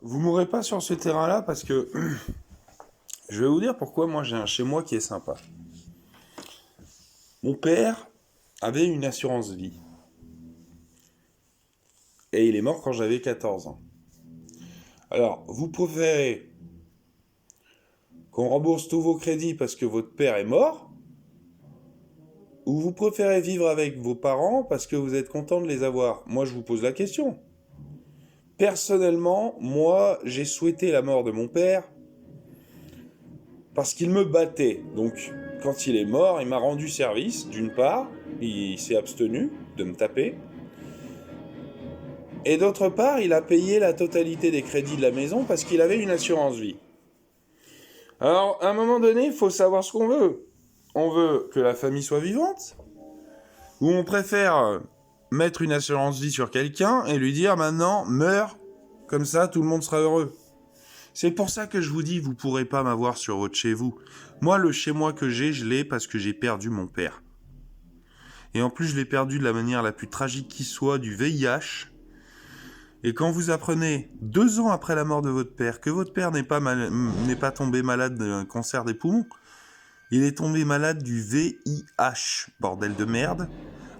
Vous mourrez pas sur ce terrain-là parce que je vais vous dire pourquoi moi j'ai un chez moi qui est sympa. Mon père avait une assurance vie et il est mort quand j'avais 14 ans. Alors, vous préférez qu'on rembourse tous vos crédits parce que votre père est mort ou vous préférez vivre avec vos parents parce que vous êtes content de les avoir? Moi, je vous pose la question. Personnellement, moi, j'ai souhaité la mort de mon père parce qu'il me battait. Donc, quand il est mort, il m'a rendu service, d'une part, il s'est abstenu de me taper, et d'autre part, il a payé la totalité des crédits de la maison parce qu'il avait une assurance vie. Alors, à un moment donné, il faut savoir ce qu'on veut. On veut que la famille soit vivante, ou on préfère mettre une assurance vie sur quelqu'un et lui dire maintenant, meurs, comme ça tout le monde sera heureux. C'est pour ça que je vous dis, vous pourrez pas m'avoir sur votre chez vous. Moi, le chez moi que j'ai, je l'ai parce que j'ai perdu mon père. Et en plus, je l'ai perdu de la manière la plus tragique qui soit, du VIH. Et quand vous apprenez, 2 ans après la mort de votre père, que votre père n'est pas tombé malade d'un cancer des poumons, il est tombé malade du VIH, bordel de merde,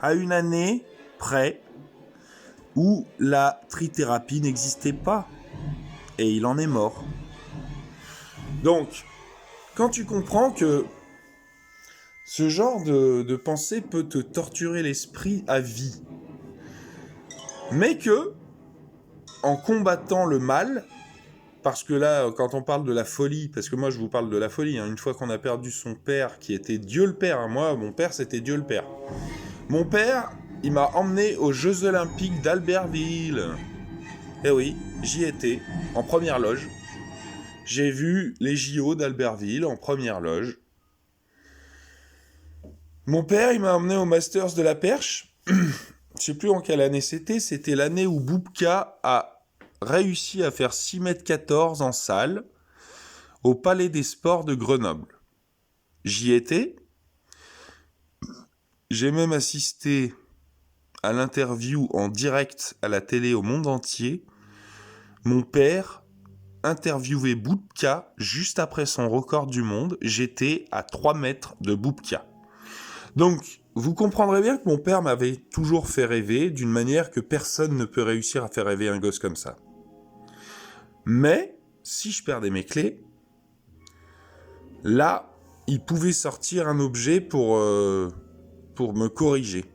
à une année près où la trithérapie n'existait pas. Et il en est mort. Donc, quand tu comprends que ce genre de pensée peut te torturer l'esprit à vie, mais que, en combattant le mal, parce que là, quand on parle de la folie, parce que moi je vous parle de la folie, hein, une fois qu'on a perdu son père, qui était Dieu le Père, hein, moi mon père c'était Dieu le Père. Mon père, il m'a emmené aux Jeux Olympiques d'Albertville. Eh oui, j'y étais, en première loge. J'ai vu les JO d'Albertville en première loge. Mon père, il m'a emmené au Masters de la Perche. Je sais plus en quelle année c'était l'année où Boubka a réussi à faire 6,14 m en salle au Palais des Sports de Grenoble. J'y étais. J'ai même assisté à l'interview en direct à la télé au monde entier. Mon père interviewait Boubka juste après son record du monde. J'étais à 3 mètres de Boubka. Donc, vous comprendrez bien que mon père m'avait toujours fait rêver d'une manière que personne ne peut réussir à faire rêver un gosse comme ça. Mais, si je perdais mes clés, là, il pouvait sortir un objet pour me corriger.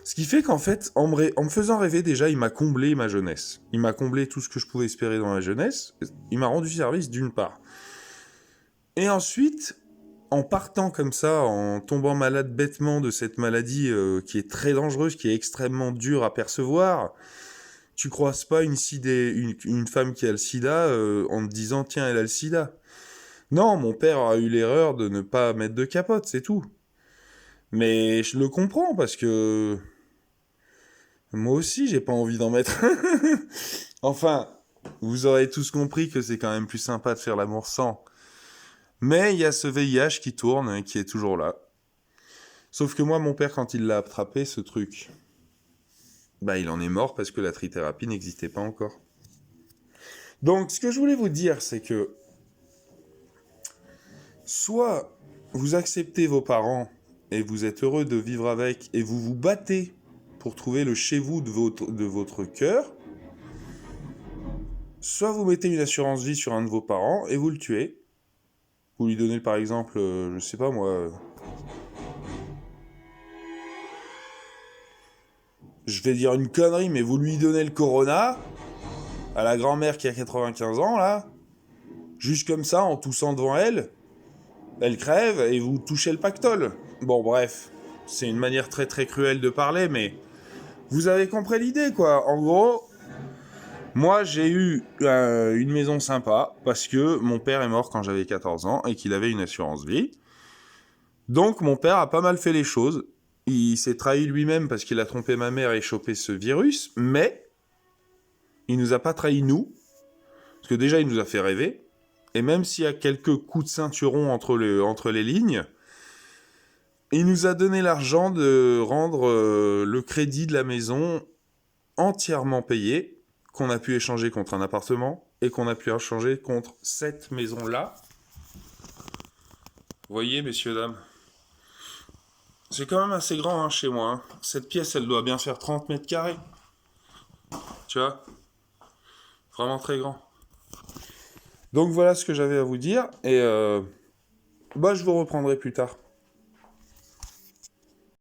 Ce qui fait qu'en fait, en me faisant rêver, déjà, il m'a comblé ma jeunesse. Il m'a comblé tout ce que je pouvais espérer dans la jeunesse. Il m'a rendu service d'une part. Et ensuite, en partant comme ça, en tombant malade bêtement de cette maladie qui est très dangereuse, qui est extrêmement dure à percevoir, tu croises pas une femme qui a le sida en te disant tiens, elle a le sida. Non, mon père a eu l'erreur de ne pas mettre de capote, c'est tout. Mais je le comprends parce que moi aussi j'ai pas envie d'en mettre. Enfin, vous aurez tous compris que c'est quand même plus sympa de faire l'amour sans. Mais il y a ce VIH qui tourne et qui est toujours là. Sauf que moi, mon père, quand il l'a attrapé, ce truc, bah, il en est mort parce que la trithérapie n'existait pas encore. Donc, ce que je voulais vous dire, c'est que soit vous acceptez vos parents et vous êtes heureux de vivre avec et vous vous battez pour trouver le chez vous de votre cœur, soit vous mettez une assurance vie sur un de vos parents et vous le tuez. Vous lui donnez par exemple, je sais pas moi, je vais dire une connerie, mais vous lui donnez le corona à la grand-mère qui a 95 ans là, juste comme ça en toussant devant elle, elle crève et vous touchez le pactole. Bon bref, c'est une manière très très cruelle de parler, mais vous avez compris l'idée quoi. En gros, moi j'ai eu une maison sympa parce que mon père est mort quand j'avais 14 ans et qu'il avait une assurance vie. Donc mon père a pas mal fait les choses. Il s'est trahi lui-même parce qu'il a trompé ma mère et chopé ce virus, mais il nous a pas trahi nous, parce que déjà il nous a fait rêver, et même s'il y a quelques coups de ceinturon entre les lignes, il nous a donné l'argent de rendre le crédit de la maison entièrement payé, qu'on a pu échanger contre un appartement et qu'on a pu échanger contre cette maison-là. Vous voyez, messieurs, dames, c'est quand même assez grand hein, chez moi. Hein. Cette pièce, elle doit bien faire 30 mètres carrés. Tu vois? Vraiment très grand. Donc voilà ce que j'avais à vous dire. Et je vous reprendrai plus tard.